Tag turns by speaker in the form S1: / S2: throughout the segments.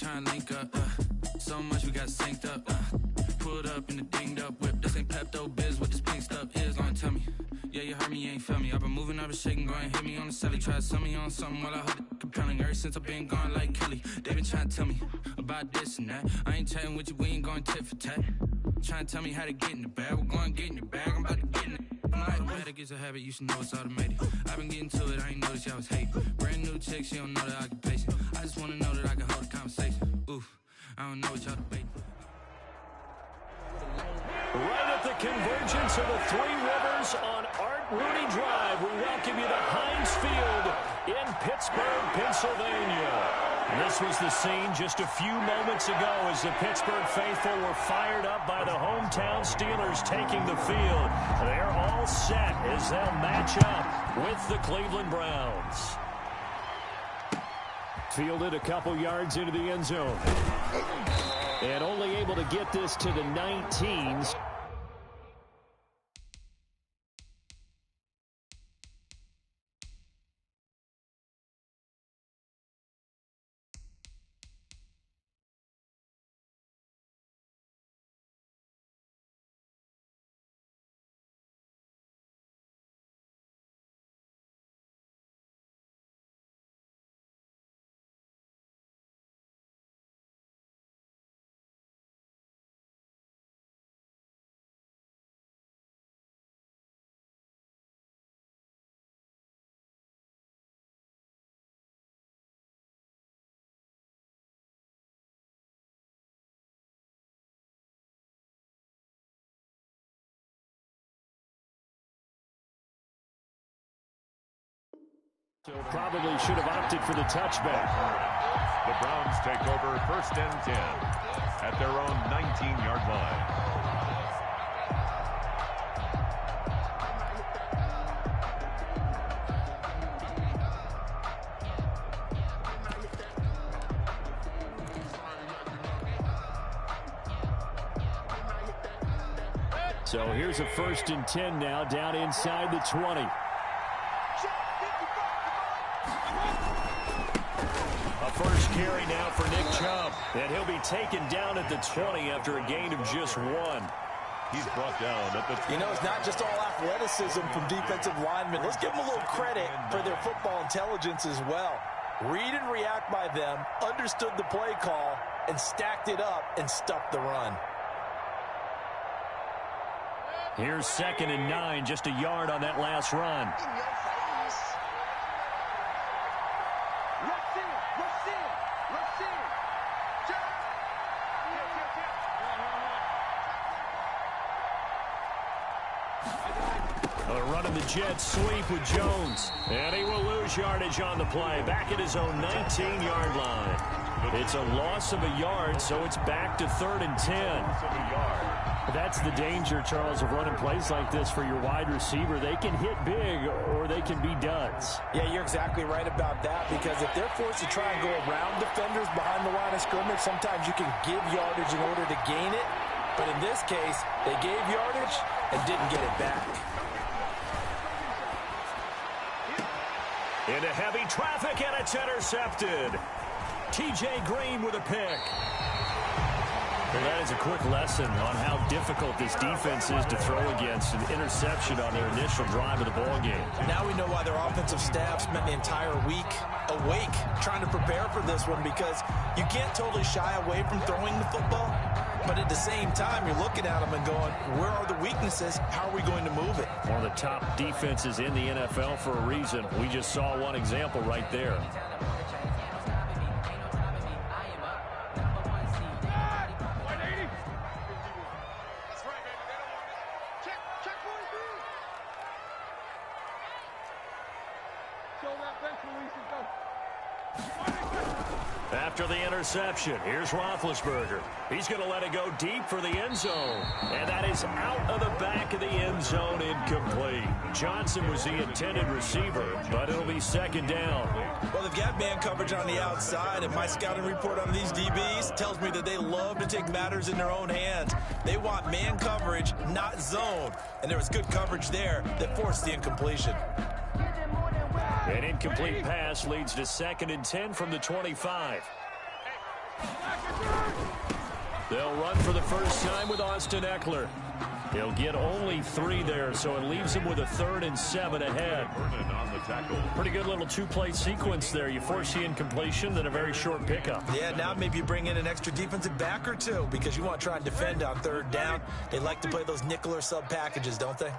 S1: trying to link up. So much we got synced up. Pulled up in the dinged up whip. This ain't Pepto Biz, what this pink stuff is. Long tell me. Yeah, you heard me, you ain't felt me. I've been moving, I've been shaking, go and hit me on the celly. Try to sell me on something while I hold it compelling. Ever since I've been gone like Kelly, they been trying to tell me about this and that. I ain't chatting with you, we ain't going tit for tat. Trying to tell me how to get in the bag. We're going to get in the bag, I'm about to get in it. I'm like, better get a habit, you should know it's automated. I've been getting to it, I ain't noticed y'all was hating. Brand new chick, she don't know the occupation. I just want to know that I can hold a conversation. Oof, I don't know what y'all debating.
S2: Right at the convergence of the Three Rivers on Art Rooney Drive, we welcome you to Heinz Field in Pittsburgh, Pennsylvania. This was the scene just a few moments ago as the Pittsburgh faithful were fired up by the hometown Steelers taking the field. They're all set as they'll match up with the Cleveland Browns. Fielded a couple yards into the end zone. And only able to get this to the 19s. So probably should have opted for the touchback.
S3: The Browns take over 1st and 10 at their own 19-yard line.
S2: So here's a 1st and 10 now down inside the 20. First carry now for Nick Chubb. And he'll be taken down at the 20 after a gain of just 1.
S3: He's brought down at the 20.
S4: You know, it's not just all athleticism from defensive linemen. Let's give them a little credit for their football intelligence as well. Read and react by them, understood the play call, and stacked it up and stuffed the run.
S2: Here's 2nd and 9, just a yard on that last run. Running the jet sweep with Jones. And he will lose yardage on the play. Back at his own 19-yard line. It's a loss of a yard, so it's back to 3rd and 10. That's the danger, Charles, of running plays like this for your wide receiver. They can hit big or they can be duds.
S4: Yeah, you're exactly right about that, because if they're forced to try and go around defenders behind the line of scrimmage, sometimes you can give yardage in order to gain it. But in this case, they gave yardage and didn't get it back.
S2: Into heavy traffic, and it's intercepted. T.J. Green with a pick. Well, that is a quick lesson on how difficult this defense is to throw against. An interception on their initial drive of the ballgame.
S4: Now we know why their offensive staff spent the entire week awake trying to prepare for this one, because you can't totally shy away from throwing the football. But at the same time, you're looking at them and going, where are the weaknesses? How are we going to move it?
S2: One of the top defenses in the NFL for a reason. We just saw one example right there. After the interception, here's Roethlisberger. He's going to let it go deep for the end zone. And that is out of the back of the end zone, incomplete. Johnson was the intended receiver, but it'll be 2nd down.
S4: Well, they've got man coverage on the outside, and my scouting report on these DBs tells me that they love to take matters in their own hands. They want man coverage, not zone. And there was good coverage there that forced the incompletion.
S2: An incomplete pass leads to 2nd and 10 from the 25. They'll run for the first time with Austin Eckler. He'll get only 3 there, so it leaves him with a 3rd and 7 ahead.
S3: On the tackle.
S2: Pretty good little 2-play sequence there. You force the incompletion, then a very short pickup.
S4: Yeah, now maybe you bring in an extra defensive back or 2 because you want to try and defend on 3rd down. They like to play those nickel or sub packages, don't they?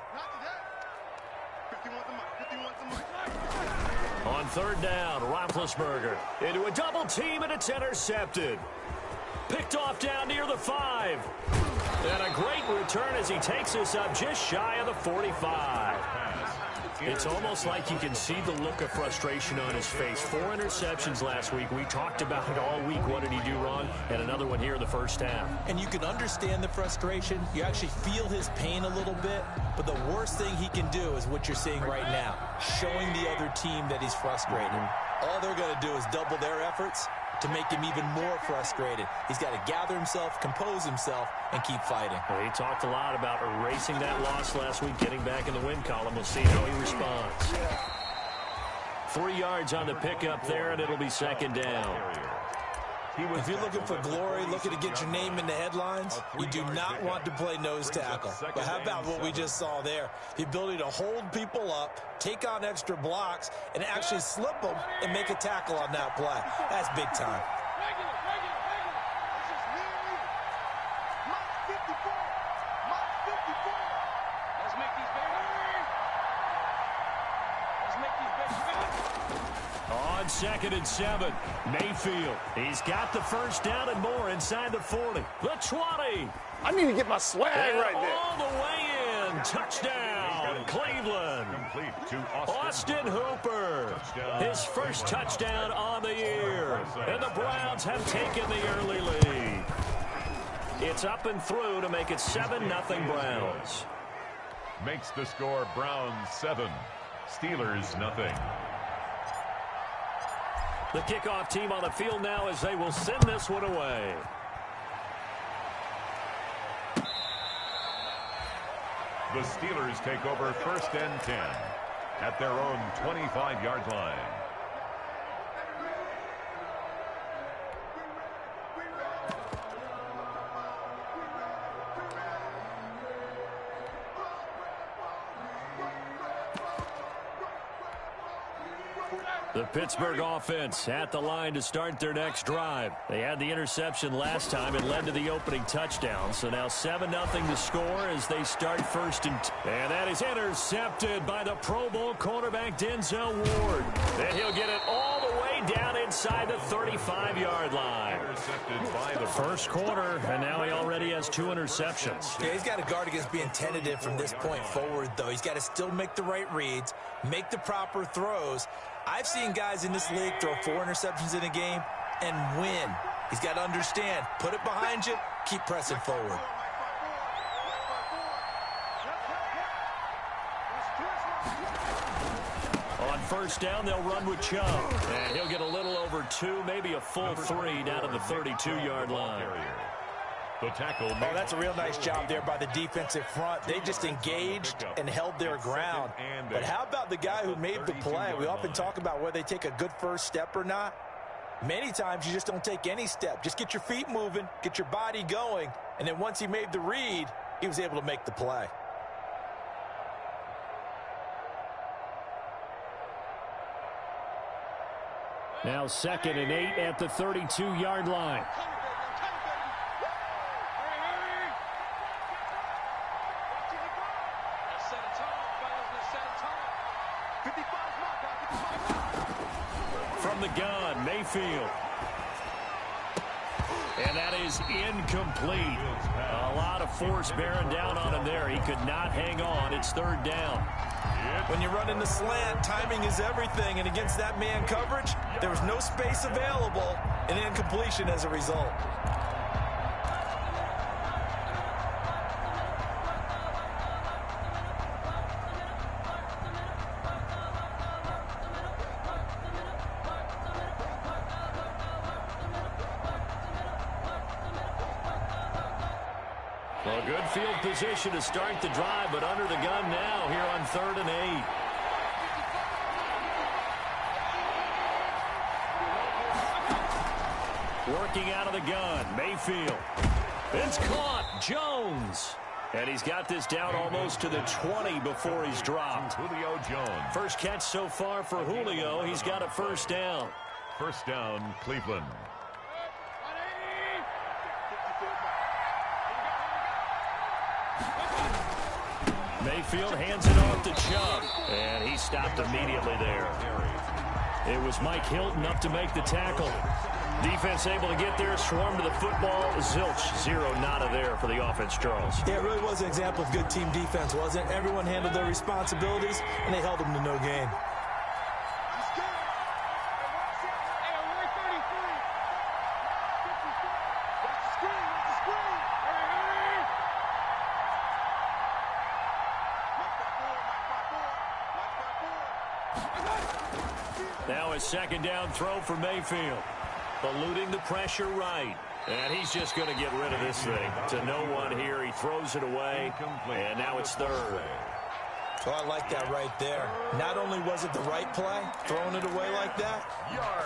S2: On 3rd down, Roethlisberger into a double team, and it's intercepted. Picked off down near the 5. And a great return as he takes us up just shy of the 45. It's almost like you can see the look of frustration on his face. 4 interceptions last week. We talked about it all week. What did he do wrong? And another one here in the first half.
S4: And you can understand the frustration. You actually feel his pain a little bit. But the worst thing he can do is what you're seeing right now, showing the other team that he's frustrated. All they're going to do is double their efforts to make him even more frustrated. He's got to gather himself, compose himself, and keep fighting.
S2: Well, he talked a lot about erasing that loss last week, getting back in the win column. We'll see how he responds. 3 yards on the pickup there, and it'll be 2nd down.
S4: If you're looking for glory, looking to get your name in the headlines, you do not want to play nose tackle. But how about what we just saw there? The ability to hold people up, take on extra blocks, and actually slip them and make a tackle on that play. That's big time.
S2: On 2nd and 7, Mayfield. He's got the first down and more inside the 40. The 20.
S5: I need to get my swag
S2: And
S5: right there.
S2: all the way in. Touchdown, Cleveland.
S3: Complete to
S2: Austin Hooper. His first touchdown on the year. And the Browns have taken the early lead. It's up and through to make it 7-0 Browns.
S3: Makes the score Browns 7, Steelers nothing.
S2: The kickoff team on the field now as they will send this one away.
S3: The Steelers take over 1st and 10 at their own 25-yard line.
S2: The Pittsburgh offense at the line to start their next drive. They had the interception last time and led to the opening touchdown. So now 7-0 to score as they start 1st and 10. And that is intercepted by the Pro Bowl cornerback Denzel Ward. And he'll get it all the way down inside the 35-yard line.
S3: Intercepted by the
S2: First quarter, and now he already has 2 interceptions.
S4: Yeah, he's got to guard against being tentative from this point forward, though. He's got to still make the right reads, make the proper throws. I've seen guys in this league throw 4 interceptions in a game and win. He's got to understand, put it behind you, keep pressing forward.
S2: On 1st down, they'll run with Chubb. And he'll get a little over 2, maybe a full 3 down to the 32-yard line.
S3: The tackle.
S4: Oh, that's a real nice job there by the defensive front. They just engaged and held their ground. But how about the guy who made the play? We often talk about whether they take a good first step or not. Many times you just don't take any step. Just get your feet moving, get your body going, and then once he made the read, he was able to make the play.
S2: Now 2nd and 8 at the 32-yard line. From the gun, Mayfield. And that is incomplete. A lot of force bearing down on him there. He could not hang on. It's 3rd down.
S4: When you run in the slant, timing is everything. And against that man coverage, there was no space available, and incompletion as a result.
S2: Well, good field position to start the drive, but under the gun now here on 3rd and 8. Working out of the gun, Mayfield. It's caught, Jones. And he's got this down almost to the 20 before he's dropped.
S3: Julio Jones.
S2: First catch so far for Julio. He's got a first down.
S3: First down, Cleveland.
S2: Mayfield hands it off to Chubb, and he stopped immediately there. It was Mike Hilton up to make the tackle. Defense able to get there, swarm to the football. Zilch, zero, nada there for the offense, Charles.
S4: Yeah, it really was an example of good team defense, wasn't it? Everyone handled their responsibilities, and they held them to no gain.
S2: Now a second down throw for Mayfield. Eluding the pressure right. And he's just going to get rid of this thing. To no one here. He throws it away. And now it's third.
S4: So I like that right there. Not only was it the right play, throwing it away like that,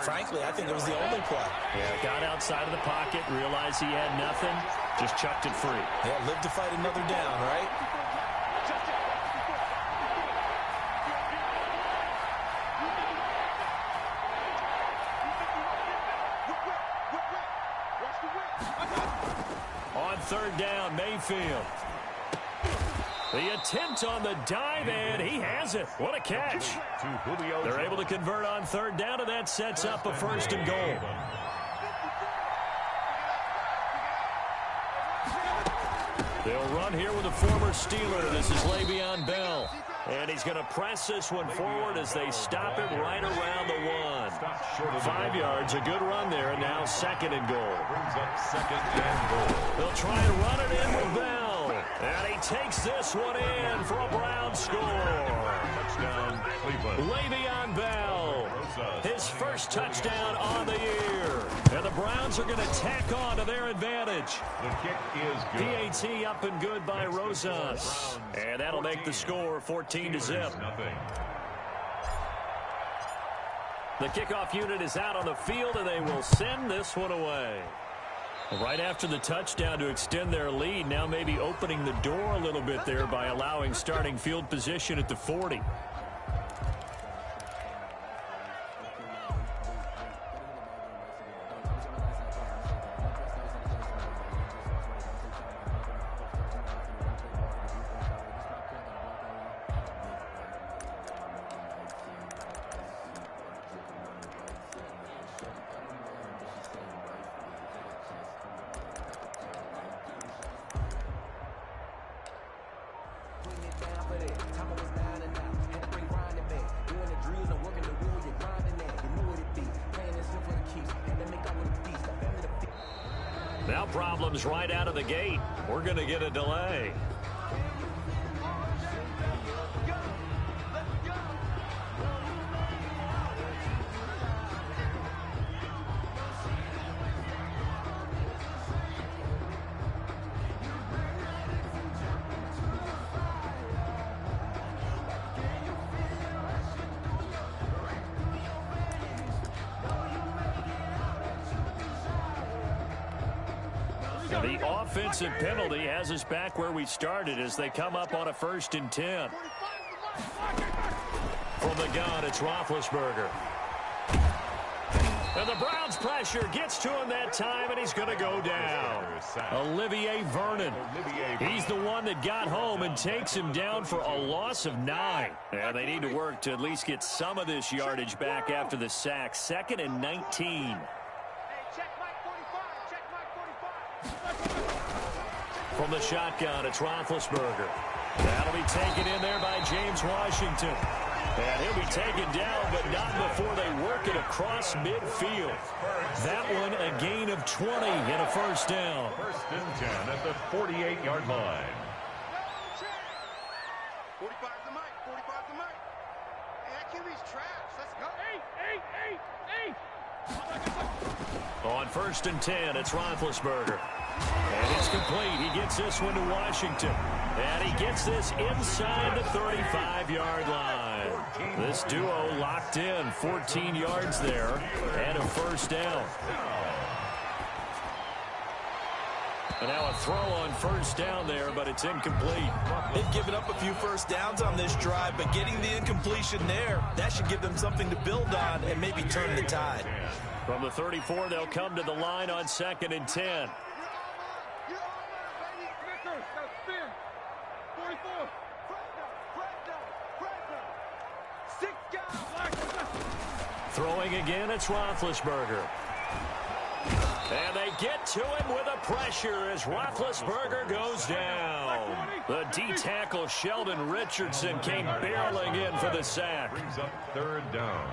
S4: frankly, I think it was the only play.
S2: Yeah, got outside of the pocket, realized he had nothing, just chucked it free.
S4: Yeah, live to fight another down, right?
S2: On third down, Mayfield. The attempt on the dive, and he has it. What a catch. They're able to convert on third down, and that sets up a first and goal. They'll run here with a former Steeler. This is Le'Veon Bell. And he's going to press this one forward as they stop him right around the 1. 5 yards, a good run there, and now second and goal. They'll try and run it in with Bell. And he takes this one in for a Brown score.
S3: Touchdown, Cleveland.
S2: Le'Veon Bell, his first touchdown on the year. And the Browns are going to tack on to their advantage.
S3: The kick is good.
S2: PAT up and good by Rosas. And that'll make the score 14-0. The kickoff unit is out on the field, and they will send this one away. Right after the touchdown to extend their lead, now maybe opening the door a little bit there by allowing starting field position at the 40. Now problems right out of the gate. We're going to get a delay. The offensive penalty has us back where we started as they come up on a 1st and 10. From the gun, it's Roethlisberger. And the Browns pressure gets to him that time, and he's going to go down. Olivier Vernon. He's the one that got home and takes him down for a loss of 9. And they need to work to at least get some of this yardage back after the sack. 2nd and 19. From the shotgun, it's Roethlisberger. That'll be taken in there by James Washington. And he'll be taken down, but not before they work it across midfield. That one a gain of 20 and a first down.
S3: 1st and 10 at the 48-yard line.
S5: 45's the mic. 45's the mic. Hey, that QB's trash. Let's go.
S2: On 1st and 10, it's Roethlisberger. And it's complete. He gets this one to Washington. And he gets this inside the 35-yard line. This duo locked in. 14 yards there and a first down. And now a throw on first down there, but it's incomplete.
S4: They've given up a few first downs on this drive, but getting the incompletion there, that should give them something to build on and maybe turn the tide.
S2: From the 34, they'll come to the line on 2nd and 10. Throwing again, it's Roethlisberger. And they get to him with a pressure as Roethlisberger goes down. The D-tackle Sheldon Richardson came barreling in for the sack.
S3: Brings up 3rd down.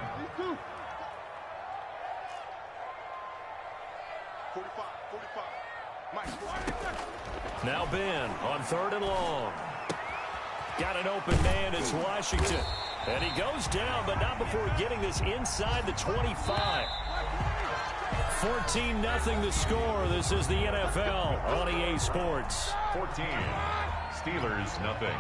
S5: 45.
S2: Now Ben on 3rd and long. Got an open man, it's Washington. And he goes down, but not before getting this inside the 25. 14-0 the score. This is the NFL on EA Sports.
S3: 14. Steelers, nothing.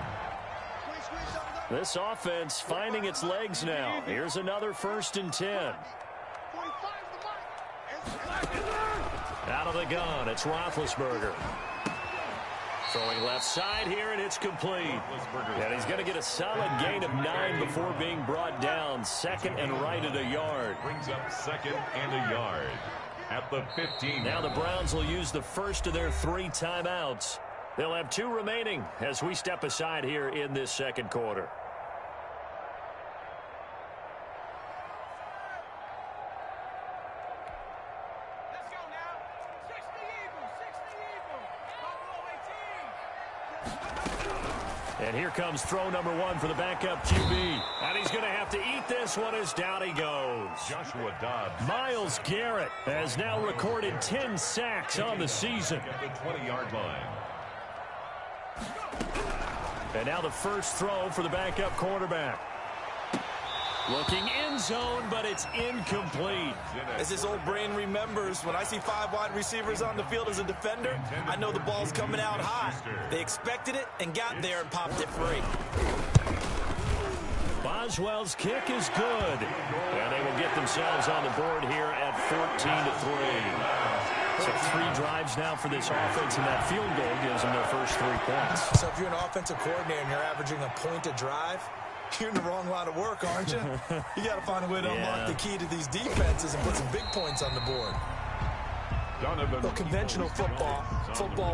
S2: This offense finding its legs now. Here's another 1st and 10. Out of the gun, it's Roethlisberger. Throwing left side here, and it's complete. And he's going to get a solid gain of 9 before being brought down. 2nd and right at a yard.
S3: Brings up 2nd and a yard at the 15.
S2: Now the Browns will use the first of their 3 timeouts. They'll have 2 remaining as we step aside here in this 2nd quarter. And here comes throw number 1 for the backup QB. And he's going to have to eat this one as down he goes.
S3: Joshua Dobbs.
S2: Myles Garrett has now recorded 10 sacks on the season.
S3: At the 20-yard line.
S2: And now the first throw for the backup quarterback. Looking end zone, but it's incomplete.
S4: As his old brain remembers, when I see 5 wide receivers on the field as a defender, I know the ball's coming out high. They expected it and got there and popped it free.
S2: Boswell's kick is good. And they will get themselves on the board here at 14-3. So 3 drives now for this offense, and that field goal gives them their first 3 points.
S4: So if you're an offensive coordinator and you're averaging a point a drive, you're in the wrong line of work, aren't you? You got to find a way to unlock the key to these defenses and put some big points on the board. Well, conventional football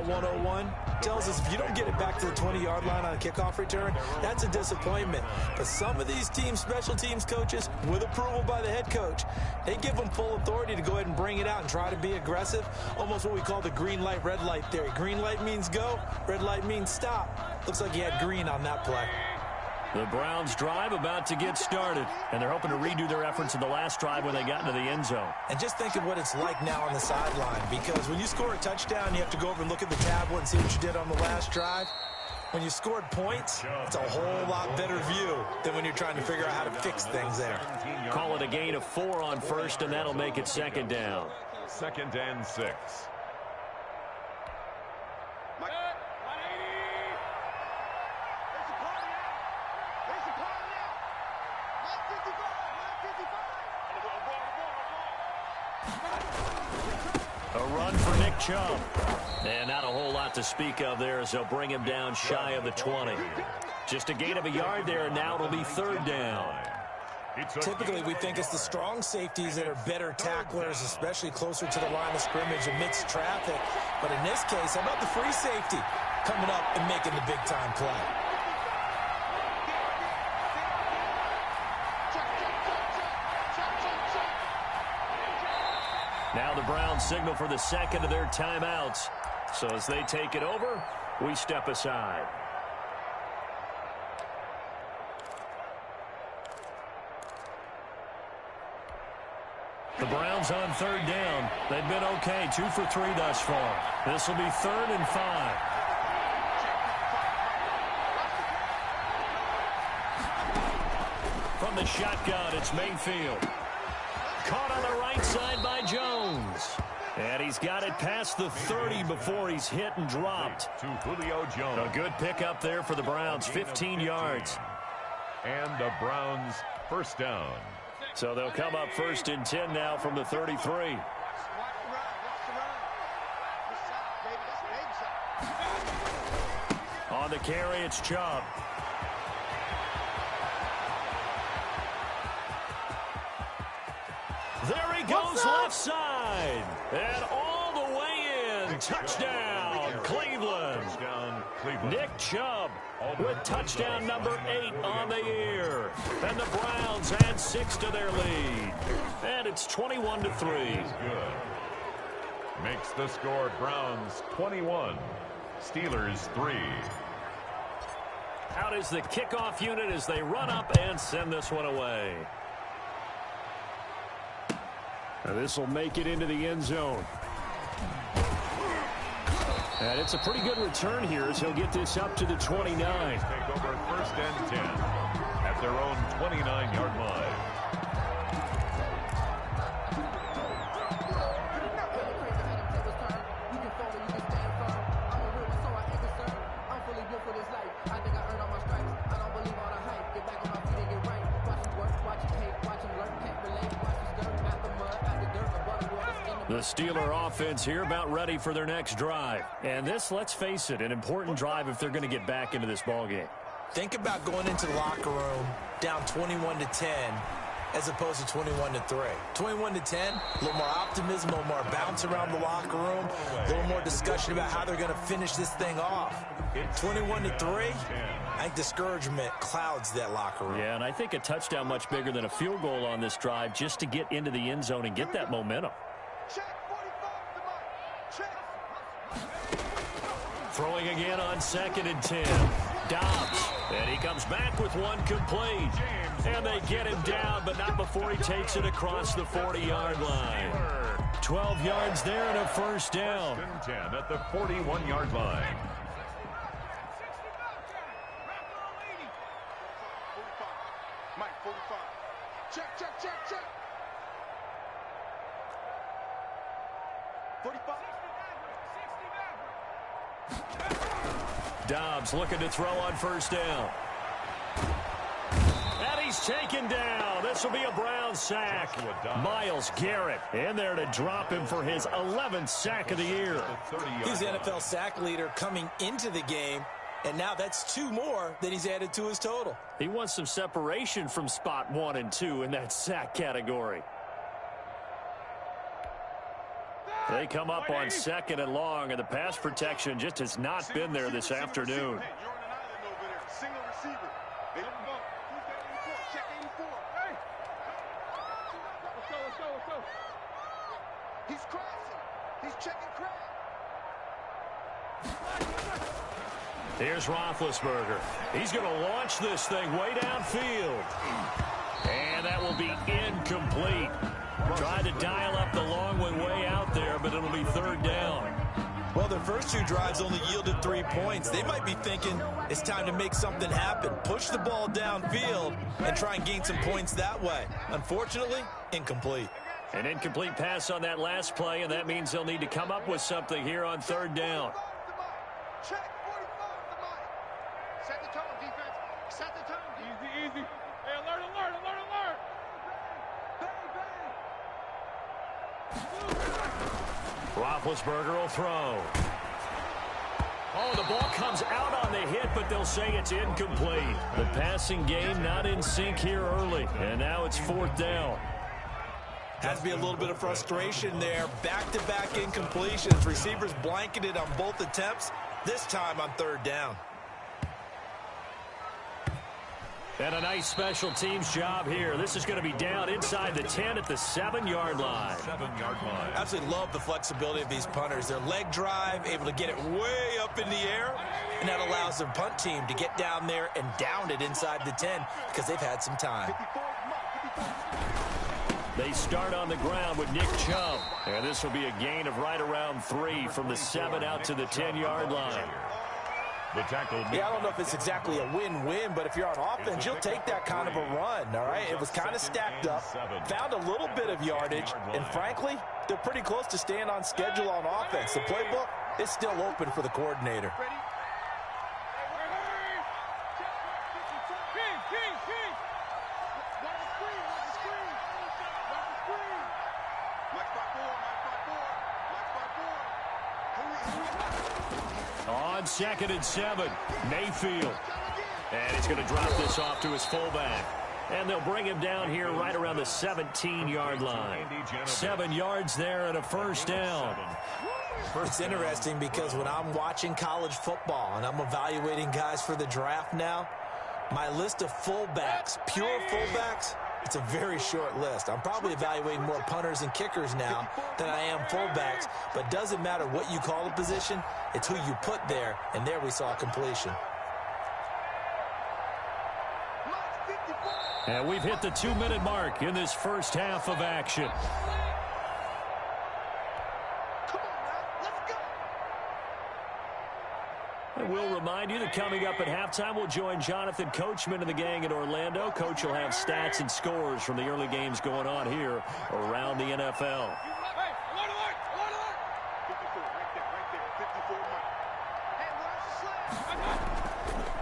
S4: 101, tells us if you don't get it back to the 20-yard line on a kickoff return, that's a disappointment. But some of these teams, special teams coaches, with approval by the head coach, they give them full authority to go ahead and bring it out and try to be aggressive, almost what we call the green light, red light theory. Green light means go, red light means stop. Looks like he had green on that play.
S2: The Browns drive about to get started, and they're hoping to redo their efforts in the last drive when they got into the end zone.
S4: And just think of what it's like now on the sideline, because when you score a touchdown, you have to go over and look at the tablet and see what you did on the last drive. When you scored points, it's a whole lot better view than when you're trying to figure out how to fix things there.
S2: Call it a gain of 4 on first, and that'll make it 2nd down.
S3: 2nd and 6.
S2: A run for Nick Chubb. And not a whole lot to speak of there as they'll bring him down shy of the 20. Just a gain of a yard there, and now it'll be 3rd down.
S4: Typically, we think it's the strong safeties that are better tacklers, especially closer to the line of scrimmage amidst traffic. But in this case, how about the free safety coming up and making the big-time play?
S2: Now the Browns signal for the 2nd of their timeouts. So as they take it over, we step aside. The Browns on 3rd down. They've been okay, 2 for 3 thus far. This will be 3rd and 5. From the shotgun, it's Mayfield. Caught on the right side by Jones. And he's got it past the 30 before he's hit and dropped.
S3: To Julio Jones.
S2: A good pickup there for the Browns, 15 yards.
S3: And the Browns first down.
S2: So they'll come up 1st and 10 now from the 33. On the carry, it's Chubb. There he goes left side. And all the way in. Touchdown, Cleveland.
S3: Touchdown, Cleveland.
S2: Nick Chubb with touchdown number 8 on the year. And the Browns add 6 to their lead. And it's 21-3.
S3: Good. Makes the score Browns 21, Steelers 3.
S2: Out is the kickoff unit as they run up and send this one away. This will make it into the end zone. And it's a pretty good return here as he'll get this up to the 29.
S3: Take over first and 10 at their own 29-yard line.
S2: The Steeler offense here about ready for their next drive. And this, let's face it, an important drive if they're going to get back into this ballgame.
S4: Think about going into the locker room down 21-10 as opposed to 21-3. 21-10, a little more optimism, a little more bounce around the locker room, a little more discussion about how they're going to finish this thing off. 21-3, I think discouragement clouds that locker room.
S2: Yeah, and I think a touchdown much bigger than a field goal on this drive just to get into the end zone and get that momentum. Throwing again on 2nd and 10. Dobbs. And he comes back with one complete. And they get him down, but not before he takes it across the 40-yard line. 12 yards there and a first down.
S3: 10 at the 41-yard line.
S5: Mike, 45. Check, check, check, check. 45.
S2: Dobbs looking to throw on first down. And he's taken down. This will be a Brown sack. Myles Garrett in there to drop him for his 11th sack of the year.
S4: He's the NFL sack leader coming into the game, and now that's 2 more that he's added to his total.
S2: He wants some separation from spot 1 and 2 in that sack category. They come up on 2nd and long, and the pass protection just has not been there this afternoon.
S5: You're on an island over there. Single receiver. They let him go. Who's that 84? Check 84. Hey! Let's go. He's crossing. He's checking crack.
S2: Here's Roethlisberger. He's going to launch this thing way downfield. And that will be incomplete. Tried to dial up the long one way out there, but it'll be 3rd down.
S4: Well, their first 2 drives only yielded 3 points. They might be thinking it's time to make something happen. Push the ball downfield and try and gain some points that way. Unfortunately, incomplete.
S2: An incomplete pass on that last play, and that means they'll need to come up with something here on 3rd down.
S5: Check 45 the mic. Set the tone, defense. Set the tone. Easy. Hey, alert.
S2: Roethlisberger will throw. Oh, the ball comes out on the hit, but they'll say it's incomplete. The passing game not in sync here early, and now it's 4th down.
S4: Has to be a little bit of frustration there. Back-to-back incompletions. Receivers blanketed on both attempts, this time on 3rd down.
S2: And a nice special teams job here. This is going to be down inside the 10 at the 7-yard line.
S3: 7-yard line.
S4: Absolutely love the flexibility of these punters. Their leg drive, able to get it way up in the air, and that allows their punt team to get down there and down it inside the 10 because they've had some time.
S2: They start on the ground with Nick Chubb. And this will be a gain of right around 3 from the 7 out to the 10-yard line.
S3: The tackle.
S4: Yeah, I don't know if it's exactly a win-win, but if you're on offense, you'll take that kind of a run, all right? It was kind of stacked up, found a little bit of yardage, and frankly, they're pretty close to staying on schedule on offense. The playbook is still open for the coordinator.
S2: On 2nd and 7, Mayfield. And he's going to drop this off to his fullback. And they'll bring him down here right around the 17-yard line. 7 yards there and a first down.
S4: It's interesting because when I'm watching college football and I'm evaluating guys for the draft now, my list of fullbacks, pure fullbacks, it's a very short list. I'm probably evaluating more punters and kickers now than I am fullbacks, but it doesn't matter what you call the position, it's who you put there, and there we saw completion.
S2: And we've hit the 2-minute mark in this first half of action. And we'll remind you that coming up at halftime, we'll join Jonathan Coachman and the gang in Orlando. Coach will have stats and scores from the early games going on here around the NFL.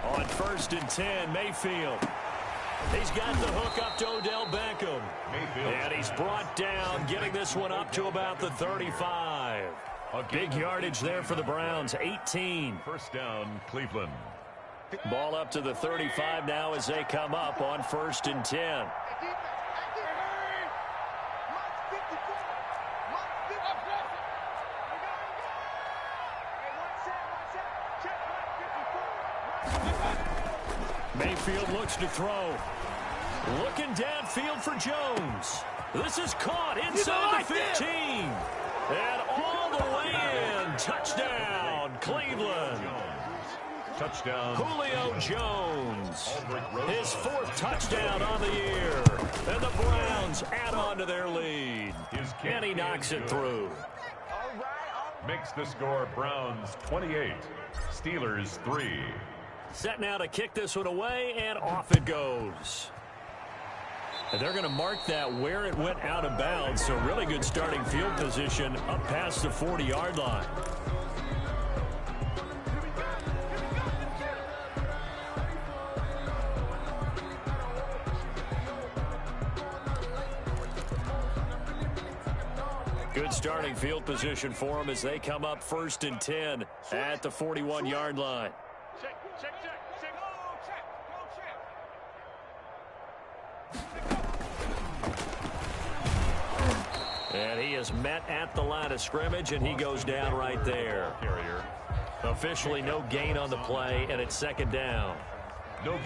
S2: On 1st and 10, Mayfield. He's got the hook up to Odell Beckham. And he's brought down, getting this one up to about the 35. A big yardage there for the Browns, 18.
S3: First down, Cleveland.
S2: Ball up to the 35 now as they come up on 1st and 10. Mayfield looks to throw. Looking downfield for Jones. This is caught inside the 15. And all the way in. Touchdown, Cleveland.
S3: Touchdown.
S2: Julio Jones. His 4th touchdown on the year. And the Browns add on to their lead. And he knocks it through.
S3: Makes the score Browns 28, Steelers 3.
S2: Set now to kick this one away, and off it goes. And they're going to mark that where it went out of bounds, so really good starting field position up past the 40-yard line. Good starting field position for them as they come up 1st and 10 at the 41-yard line. And he is met at the line of scrimmage, and he goes down right there. Officially no gain on the play, and it's 2nd down.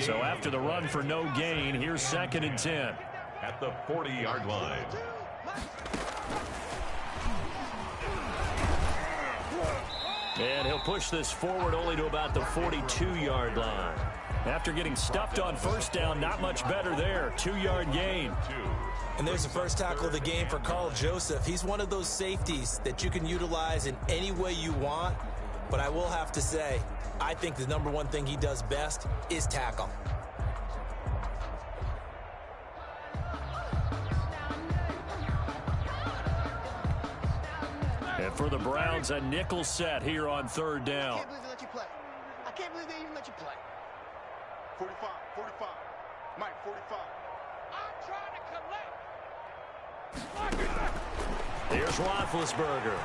S2: So after the run for no gain, here's 2nd and 10.
S3: At the 40-yard line.
S2: And he'll push this forward only to about the 42-yard line. After getting stuffed on 1st down, not much better there. 2-yard gain.
S4: And there's the first tackle of the game for Carl Joseph. He's one of those safeties that you can utilize in any way you want. But I will have to say, I think the number one thing he does best is tackle.
S2: And for the Browns, a nickel set here on 3rd down.
S5: I can't believe they let you play. I can't believe they even let you play. 45, 45. Mike, 45. I'm trying to collect.
S2: Here's Roethlisberger.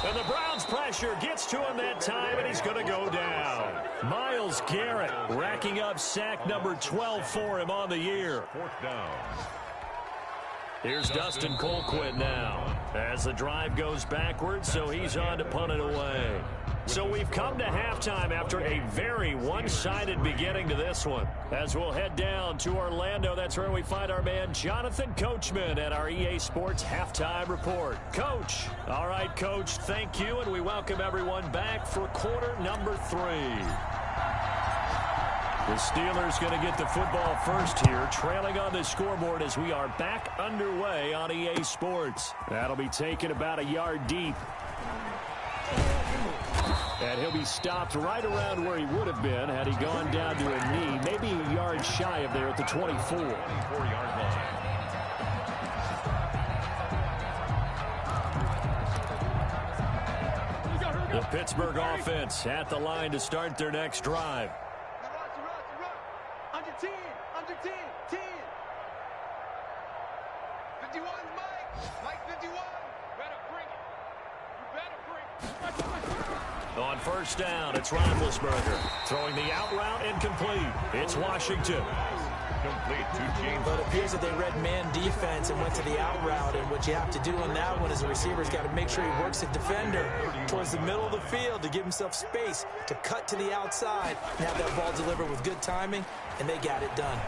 S2: And the Browns pressure gets to him that time, and he's going to go down. Myles Garrett racking up sack number 12 for him on the year.
S3: 4th down.
S2: Here's Dustin Colquitt now as the drive goes backwards, so he's on to punt it away. So we've come to halftime after a very one-sided beginning to this one. As we'll head down to Orlando, that's where we find our man Jonathan Coachman at our EA Sports Halftime Report. Coach. All right, Coach, thank you, and we welcome everyone back for quarter number 3. The Steelers going to get the football first here, trailing on the scoreboard as we are back underway on EA Sports. That'll be taken about a yard deep. And he'll be stopped right around where he would have been had he gone down to a knee, maybe a yard shy of there at the 24.
S3: 24-yard line.
S2: The Pittsburgh offense at the line to start their next drive.
S5: Under 10, under 10, 10. 51's Mike. Mike 51. Better bring it. You
S2: On first down, it's Roethlisberger. Throwing the out route incomplete. It's Washington.
S3: Complete to James.
S4: But it appears that they read man defense and went to the out route. And what you have to do in that one is the receiver's got to make sure he works the defender towards the middle of the field to give himself space to cut to the outside and have that ball delivered with good timing, and they got it done.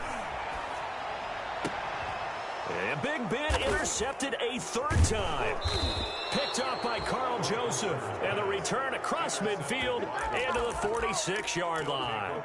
S2: And Big Ben intercepted a third time. Picked up by Carl Joseph. And the return across midfield into the 46-yard line.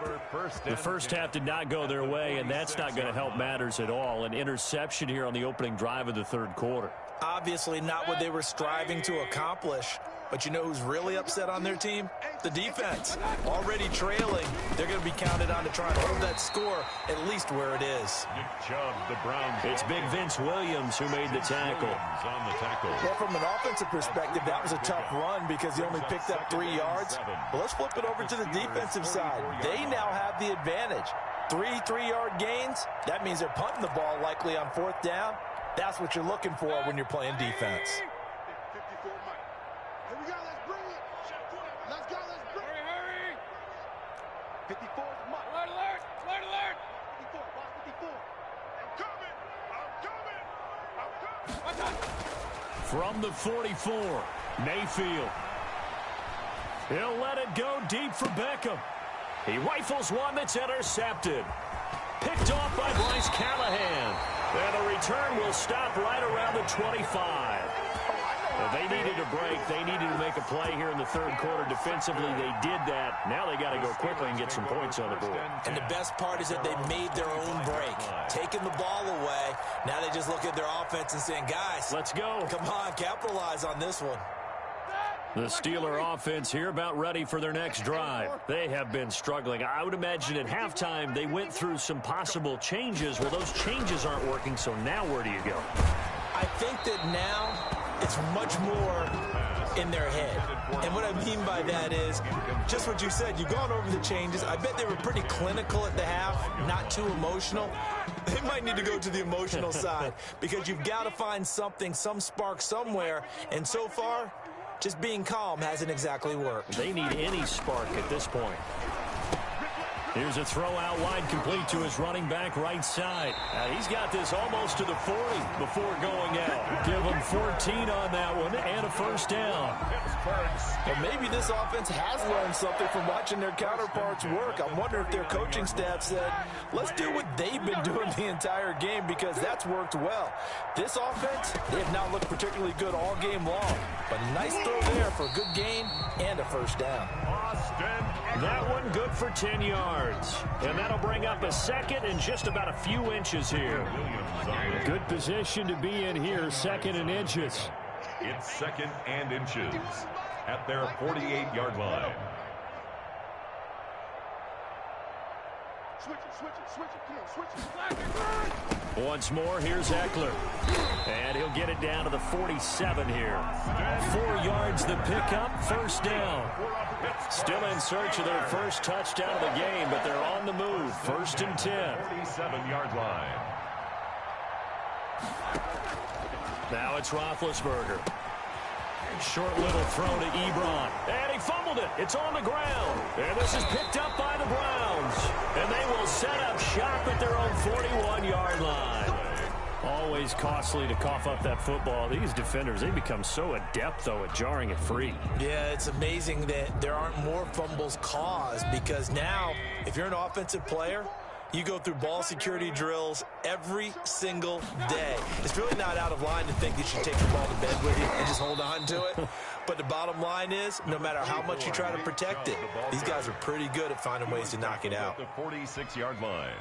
S2: The first half did not go their way, and that's not going to help matters at all. An interception here on the opening drive of the third quarter.
S4: Obviously not what they were striving to accomplish. But you know who's really upset on their team? The defense. Already trailing. They're going to be counted on to try and hold that score at least where it is.
S3: Nick Chubb, the Browns.
S2: It's Big Vince Williams who made the tackle.
S3: On the tackle.
S4: Well, from an offensive perspective, that was a tough run because he only picked up 3 yards. But let's flip it over to the defensive side. They now have the advantage. 3 3-yard gains. That means they're punting the ball likely on fourth down. That's what you're looking for when you're playing defense.
S5: 54 Mike. Here we go, let's bring it. Let's go, let's bring it. Hurry. 54 is Mike. Alert, alert, alert, alert. 54, watch 54. I'm coming, I'm coming, I'm coming.
S2: From the 44, Mayfield. He'll let it go deep for Beckham. He rifles one that's intercepted. Picked off by Bryce Callahan. And the return will stop right around the 25. Well, they needed a break. They needed to make a play here in the third quarter. Defensively, they did that. Now they got to go quickly and get some points on the board.
S4: And the best part is that they made their own break. Taking the ball away. Now they just look at their offense and saying, guys,
S2: let's go.
S4: Come on, capitalize on this one.
S2: The Steeler offense here about ready for their next drive. They have been struggling. I would imagine at halftime they went through some possible changes. Well, those changes aren't working, so now where do you go?
S4: I think that now it's much more in their head. And what I mean by that is just what you said. You've gone over the changes. I bet they were pretty clinical at the half, not too emotional. They might need to go to the emotional side because you've got to find something, some spark somewhere. And so far, just being calm hasn't exactly worked.
S2: They need any spark at this point. Here's a throw out wide, complete to his running back right side. He's got this almost to the 40 before going out. Give him 14 on that one and a first down.
S4: Well, maybe this offense has learned something from watching their counterparts work. I wonder if their coaching staff said, let's do what they've been doing the entire game because that's worked well. This offense, they have not looked particularly good all game long. But a nice throw there for a good gain and a first down.
S2: That one good for 10 yards. And that'll bring up a second and just about a few inches here. Good position to be in here, second and inches.
S3: It's second and inches at their 48-yard line.
S2: Once more, here's Eckler. And he'll get it down to the 47 here. 4 yards the pickup, first down. Still in search of their first touchdown of the game, but they're on the move. First and 10.
S3: 47-yard line.
S2: Now it's Roethlisberger. Short little throw to Ebron. And he fumbled it. It's on the ground. And this is picked up by the Browns. And they will set up shop at their own 41-yard line. Always costly to cough up that football. These defenders, they become so adept, though, at jarring it free.
S4: Yeah, it's amazing that there aren't more fumbles caused because now, if you're an offensive player, you go through ball security drills every single day. It's really not out of line to think you should take the ball to bed with you and just hold on to it. But the bottom line is, no matter how much you try to protect it, these guys are pretty good at finding ways to knock it out.
S3: The 46-yard line.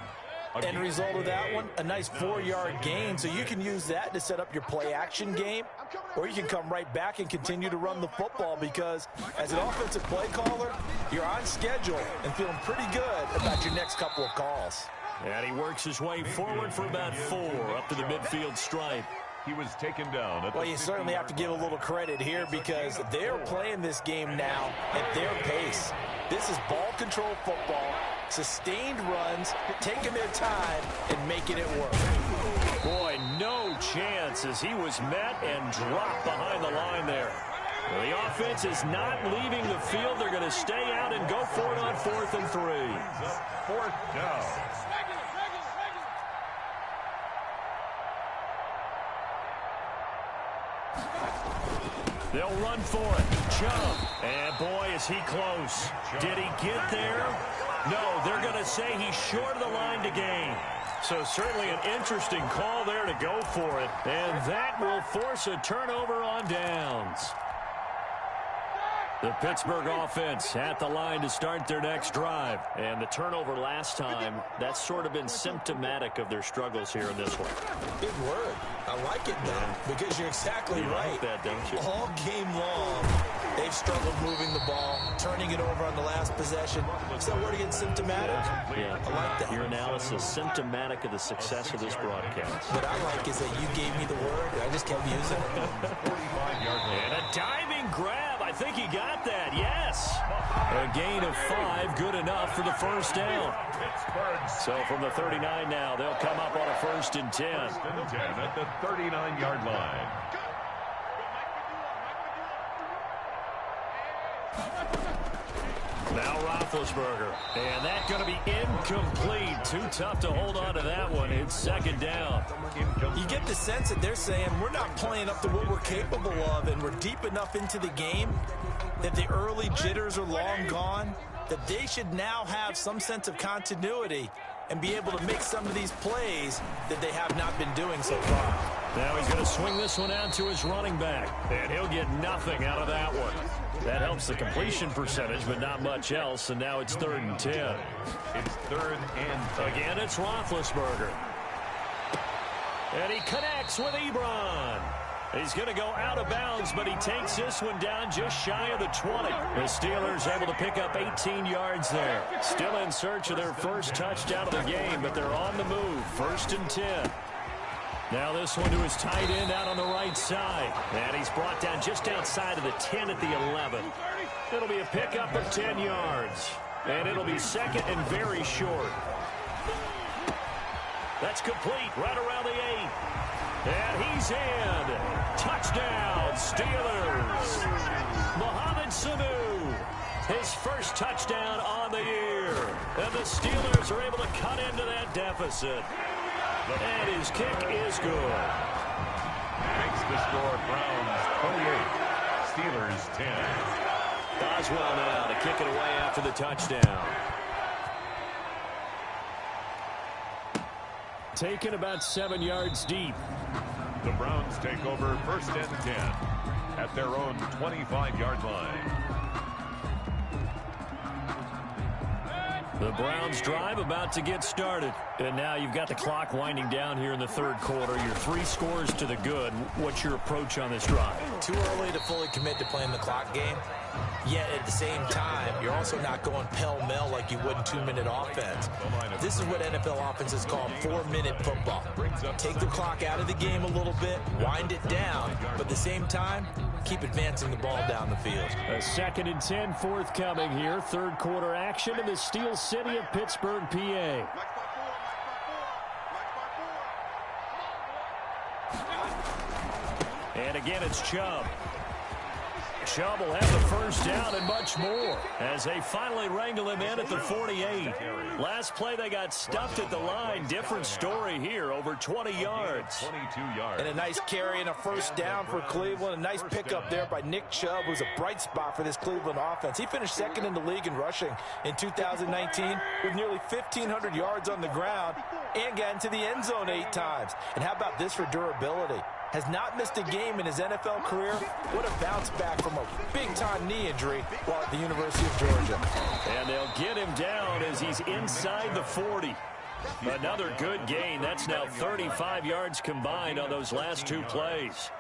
S4: End result of that one, a nice 4-yard gain. So you can use that to set up your play-action game, or you can come right back and continue to run the football because as an offensive play caller, you're on schedule and feeling pretty good about your next couple of calls.
S2: And he works his way forward for about 4 up to the midfield stripe.
S3: He was taken down.
S4: Well, you certainly have to give a little credit here because they're playing this game now at their pace. This is ball control football, sustained runs, taking their time and making it work.
S2: Boy, no chance as he was met and dropped behind the line there. The offense is not leaving the field. They're going to stay out and go for it on 4th and 3.
S3: Fourth down.
S2: They'll run for it. Chubb. And boy, is he close. Did he get there? No, they're going to say he's short of the line to gain. So certainly an interesting call there to go for it. And that will force a turnover on downs. The Pittsburgh offense at the line to start their next drive. And the turnover last time, that's sort of been symptomatic of their struggles here in this one.
S4: Big word. I like it, though, because you're exactly right.
S2: Like that, don't you?
S4: All game long, they've struggled moving the ball, turning it over on the last possession. Is that word again, symptomatic?
S2: Yeah.
S4: I like that.
S2: Your analysis, symptomatic of the success of this broadcast.
S4: What I like is that you gave me the word, and I just kept using it.
S2: And a diving grab. I think he got that. Yes. A gain of 5, good enough for the first down. So from the 39 now, they'll come up on a 1st and 10.
S3: 1st and 10 at the 39-yard line.
S2: Now Roethlisberger. And that's going to be incomplete. Too tough to hold on to that one. It's 2nd down.
S4: You get the sense that they're saying we're not playing up to what we're capable of, and we're deep enough into the game that the early jitters are long gone, that they should now have some sense of continuity and be able to make some of these plays that they have not been doing so far.
S2: Now he's going to swing this one out to his running back, and he'll get nothing out of that one. That helps the completion percentage, but not much else, and now it's 3rd and 10.
S3: It's 3rd and 10.
S2: Again, it's Roethlisberger. And he connects with Ebron. He's going to go out of bounds, but he takes this one down just shy of the 20. The Steelers able to pick up 18 yards there. Still in search of their first touchdown of the game, but they're on the move. 1st and 10. Now this one to his tight end out on the right side. And he's brought down just outside of the 10 at the 11. It'll be a pickup of 10 yards. And it'll be 2nd and very short. That's complete right around the 8. And he's in. Touchdown, Steelers. Mohamed Sanu, his first touchdown on the year. And the Steelers are able to cut into that deficit. And his kick is good.
S3: Makes the score Browns 28, Steelers 10.
S2: Boswell now to kick it away after the touchdown. Taken about 7 yards deep.
S3: The Browns take over 1st and 10 at their own 25-yard line.
S2: The Browns drive about to get started. And now you've got the clock winding down here in the 3rd quarter. You're 3 scores to the good. What's your approach on this drive?
S4: Too early to fully commit to playing the clock game. Yet at the same time, you're also not going pell-mell like you would in 2-minute offense. This is what NFL offenses call 4-minute football. Take the clock out of the game a little bit, wind it down, but at the same time, keep advancing the ball down the field.
S2: A 2nd and 10 forthcoming here. 3rd quarter action in the Steel City of Pittsburgh, PA. And again, it's Chubb. Chubb will have the first down and much more as they finally wrangle him in at the 48. Last play, they got stuffed at the line. Different story here, over 20 yards.
S3: 22 yards.
S4: And a nice carry and a first down for Cleveland. A nice pickup there by Nick Chubb, who's a bright spot for this Cleveland offense. He finished 2nd in the league in rushing in 2019 with nearly 1,500 yards on the ground and got into the end zone 8 times. And how about this for durability? Has not missed a game in his NFL career. What a bounce back from a big-time knee injury while at the University of Georgia.
S2: And they'll get him down as he's inside the 40. Another good gain. That's now 35 yards combined on those last 2 plays.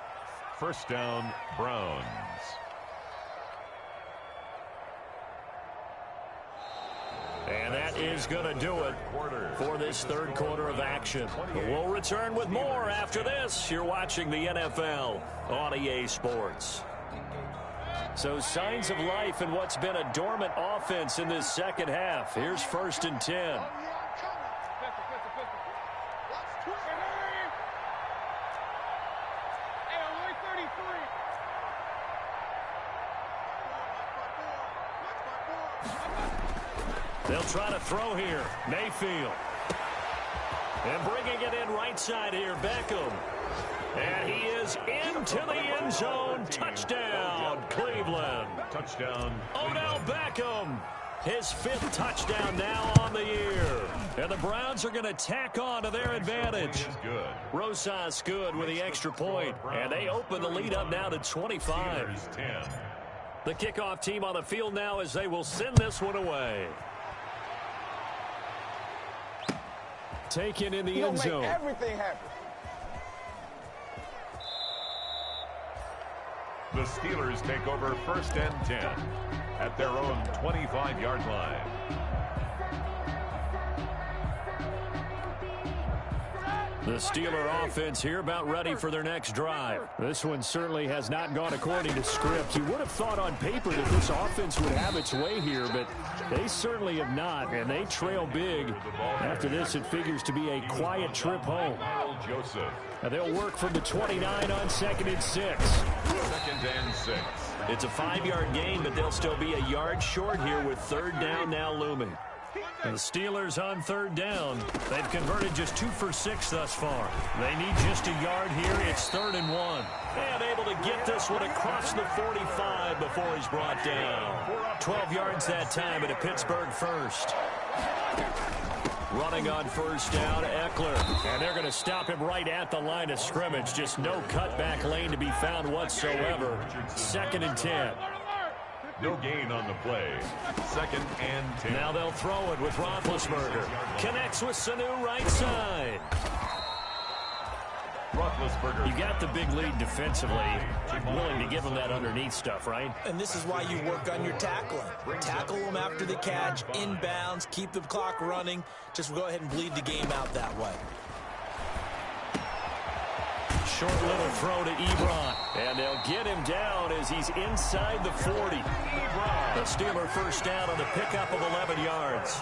S3: 1st down, Browns.
S2: And that is going to do it for this 3rd quarter of action. We'll return with more after this. You're watching the NFL on EA Sports. So signs of life in what's been a dormant offense in this 2nd half. Here's 1st and 10. They'll try to throw here. Mayfield. And bringing it in right side here, Beckham. And he is into the end zone. Touchdown, Cleveland.
S3: Touchdown,
S2: Odell Beckham. His 5th touchdown now on the year. And the Browns are going to tack on to their advantage. Rosas good with the extra point. And they open the lead up now to 25. The kickoff team on the field now as they will send this one away. Taken in the end zone.
S5: Everything happen.
S3: The Steelers take over 1st and 10 at their own 25-yard line.
S2: The Steeler offense here about ready for their next drive. This one certainly has not gone according to script. You would have thought on paper that this offense would have its way here, but they certainly have not, and they trail big. After this, it figures to be a quiet trip home. Now they'll work from the 29 on 2nd and 6.
S3: 2nd and 6.
S2: It's a 5-yard gain, but they'll still be a yard short here with 3rd down now looming. And the Steelers on 3rd down. They've converted just 2 for 6 thus far. They need just a yard here. It's 3rd and 1. And able to get this one across the 45 before he's brought down. 12 yards that time at a Pittsburgh first. Running on 1st down, Eckler. And they're going to stop him right at the line of scrimmage. Just no cutback lane to be found whatsoever. 2nd and 10.
S3: No gain on the play. 2nd and 10.
S2: Now they'll throw it with Roethlisberger. Connects with Sanu right side.
S3: Roethlisberger.
S2: You got the big lead defensively. Willing to give them that underneath stuff, right?
S4: And this is why you work on your tackling. Tackle them after the catch, inbounds, keep the clock running. Just go ahead and bleed the game out that way.
S2: Short little throw to Ebron. And they'll get him down as he's inside the 40. The Steeler 1st down on the pickup of 11 yards.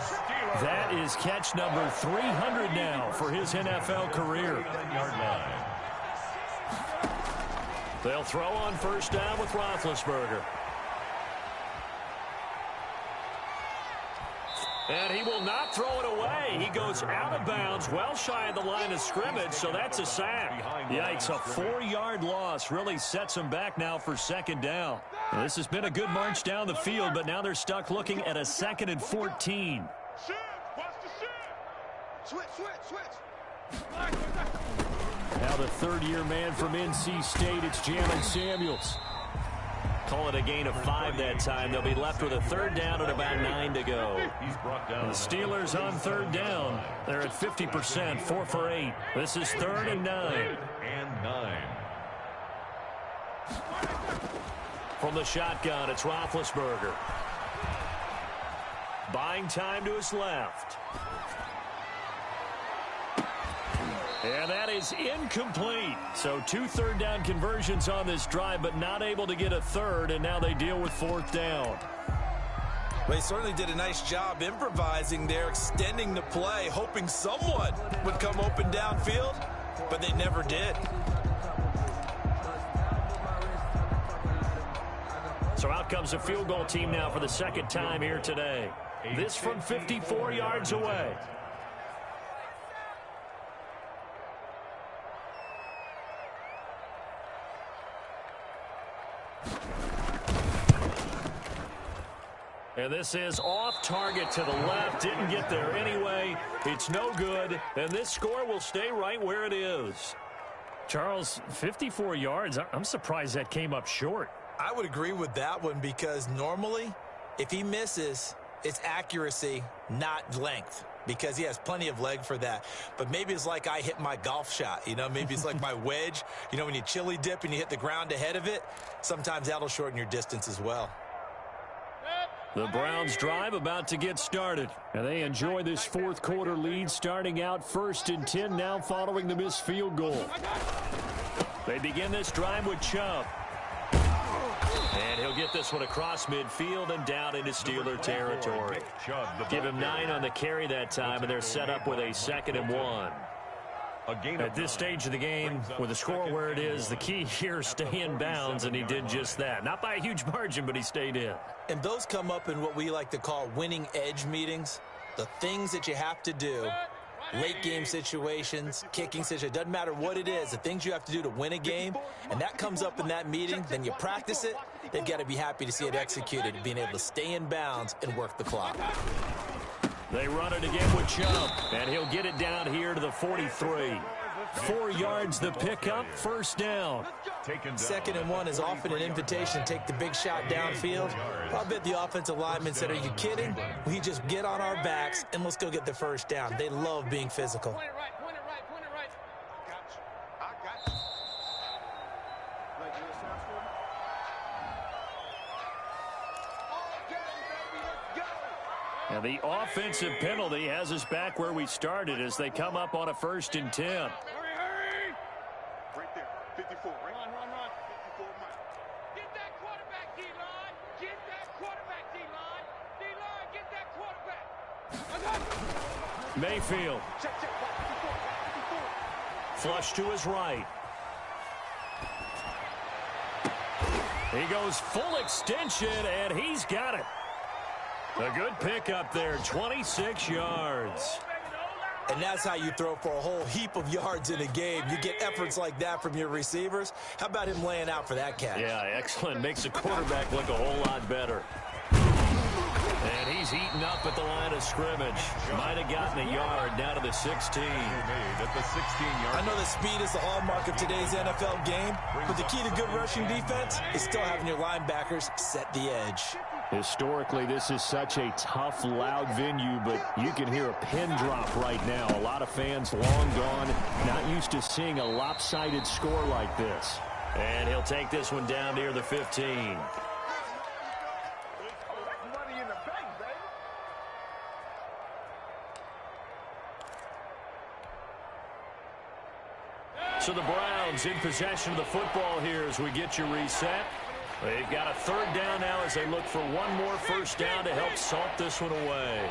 S2: That is catch number 300 now for his NFL career. They'll throw on 1st down with Roethlisberger. And he will not throw it away. He goes out of bounds, well shy of the line of scrimmage, so that's a sack. Yikes, a 4-yard loss really sets him back now for 2nd down. Well, this has been a good march down the field, but now they're stuck looking at a 2nd and 14. Now the 3rd-year man from NC State, it's Jalen Samuels. Call it a gain of 5 that time. They'll be left with a 3rd down and about 9 to go. The Steelers on 3rd down. They're at 50%, 4 for 8. This is 3rd and 9. From the shotgun, it's Roethlisberger. Buying time to his left. And that is incomplete. So 2 3rd down conversions on this drive, but not able to get a 3rd, and now they deal with 4th down.
S4: Well, they certainly did a nice job improvising there, extending the play, hoping someone would come open downfield, but they never did.
S2: So out comes the field goal team now for the 2nd time here today. This from 54 yards away. And this is off target to the left. Didn't get there anyway. It's no good. And this score will stay right where it is. Charles, 54 yards. I'm surprised that came up short.
S4: I would agree with that one because normally if he misses, it's accuracy, not length, because he has plenty of leg for that. But maybe it's like I hit my golf shot, you know, maybe it's like my wedge. You know, when you chili dip and you hit the ground ahead of it, sometimes that'll shorten your distance as well.
S2: The Browns drive about to get started, and they enjoy this 4th quarter lead, starting out 1st and 10 now following the missed field goal. They begin this drive with Chubb. And he'll get this one across midfield and down into Steeler territory. Give him 9 on the carry that time, and they're set up with a 2nd and 1. At this stage of the game, with the score where it is, the key here is stay in bounds, and he did just that. Not by a huge margin, but he stayed in.
S4: And those come up in what we like to call winning edge meetings. The things that you have to do, late game situations, kicking situations, doesn't matter what it is, the things you have to do to win a game, and that comes up in that meeting, then you practice it, they've got to be happy to see it executed, being able to stay in bounds and work the clock.
S2: They run it again with Chubb, and he'll get it down here to the 43. 4 yards the pickup, first down.
S4: 2nd and 1 is often an invitation to take the big shot downfield. I bet the offensive lineman said, are you kidding? We just get on our backs and let's go get the first down. They love being physical.
S5: Point it right, point it right, point it right. I got you. Like you a sound for me?
S2: And the offensive penalty has us back where we started as they come up on a 1st and 10.
S5: Hurry! Right there, 54, right? Run. 54, Mike. Get that quarterback, D-line. Get that quarterback, D-line. D-line, get that quarterback.
S2: Mayfield.
S5: Check, 54.
S2: Flush to his right. He goes full extension, and he's got it. A good pickup there, 26 yards.
S4: And that's how you throw for a whole heap of yards in a game. You get efforts like that from your receivers. How about him laying out for that catch?
S2: Yeah, excellent. Makes the quarterback look a whole lot better. And he's eaten up at the line of scrimmage. Might have gotten a yard down to the 16.
S4: I know that speed is the hallmark of today's NFL game, but the key to good rushing defense is still having your linebackers set the edge.
S2: Historically, this is such a tough, loud venue, but you can hear a pin drop right now. A lot of fans long gone, not used to seeing a lopsided score like this. And he'll take this one down near the 15.
S5: Money in the bank, baby.
S2: So the Browns in possession of the football here as we get you reset. They've got a 3rd down now as they look for one more first down to help salt this one away.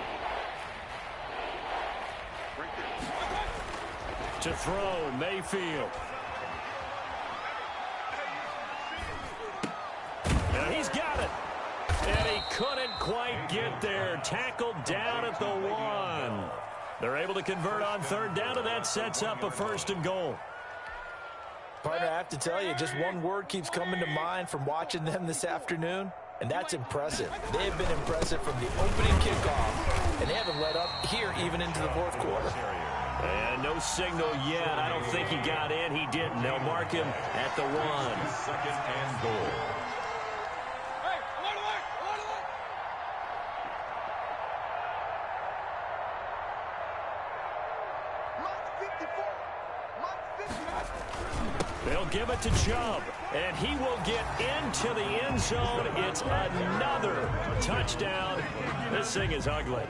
S2: To throw, Mayfield. And he's got it. And he couldn't quite get there. Tackled down at the 1. They're able to convert on 3rd down, and that sets up a 1st and goal.
S4: Partner, I have to tell you, just one word keeps coming to mind from watching them this afternoon, and that's impressive. They have been impressive from the opening kickoff, and they haven't let up here even into the 4th quarter.
S2: And no signal yet. I don't think he got in. He didn't. They'll mark him at the 1.
S3: 2nd and goal.
S5: Hey, alert! Mike 54.
S2: They'll give it to Chubb, and he will get into the end zone. It's another touchdown. This thing is ugly.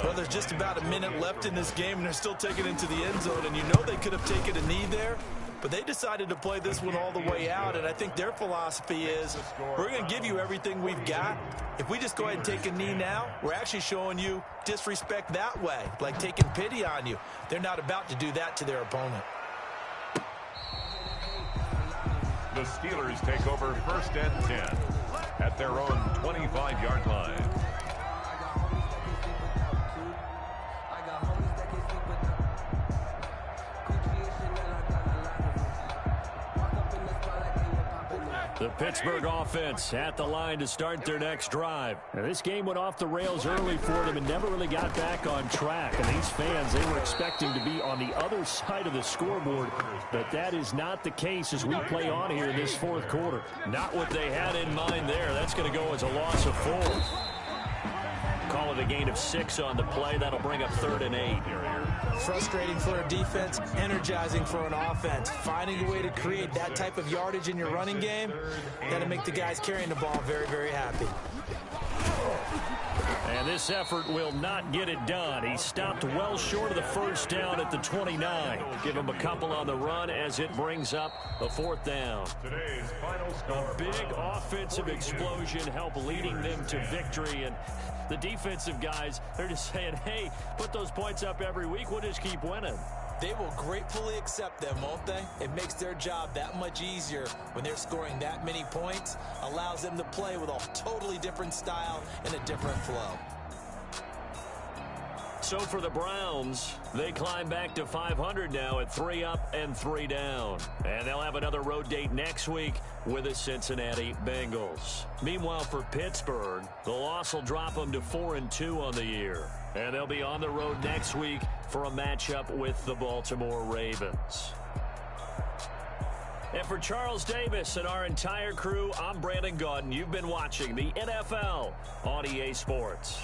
S4: Well, there's just about a minute left in this game, and they're still taking it into the end zone, and you know they could have taken a knee there, but they decided to play this one all the way out, and I think their philosophy is we're going to give you everything we've got. If we just go ahead and take a knee now, we're actually showing you disrespect that way, like taking pity on you. They're not about to do that to their opponent.
S3: The Steelers take over 1st and 10 at their own 25-yard line.
S2: The Pittsburgh offense at the line to start their next drive. Now, this game went off the rails early for them and never really got back on track. And these fans, they were expecting to be on the other side of the scoreboard, but that is not the case as we play on here in this 4th quarter. Not what they had in mind there. That's going to go as a loss of 4. Call it a gain of 6 on the play. That'll bring up 3rd and 8.
S4: Frustrating for a defense, energizing for an offense. Finding a way to create that type of yardage in your running game, that'll make the guys carrying the ball very, very happy.
S2: And this effort will not get it done. He stopped well short of the first down at the 29. Give him a couple on the run as it brings up a 4th down.
S3: Today's final score.
S2: A big offensive explosion helped leading them to victory. And the defensive guys, they're just saying, hey, put those points up every week. We'll just keep winning.
S4: They will gratefully accept them, won't they? It makes their job that much easier when they're scoring that many points, allows them to play with a totally different style and a different flow.
S2: So for the Browns, they climb back to 500 now at 3 up and 3 down. And they'll have another road date next week with the Cincinnati Bengals. Meanwhile, for Pittsburgh, the loss will drop them to 4-2 on the year. And they'll be on the road next week for a matchup with the Baltimore Ravens. And for Charles Davis and our entire crew, I'm Brandon Gaudin. You've been watching the NFL on EA Sports.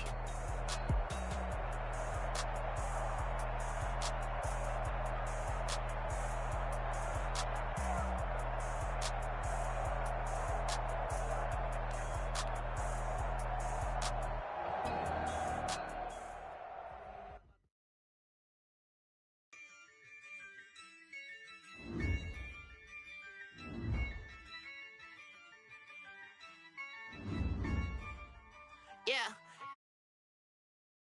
S6: Yeah.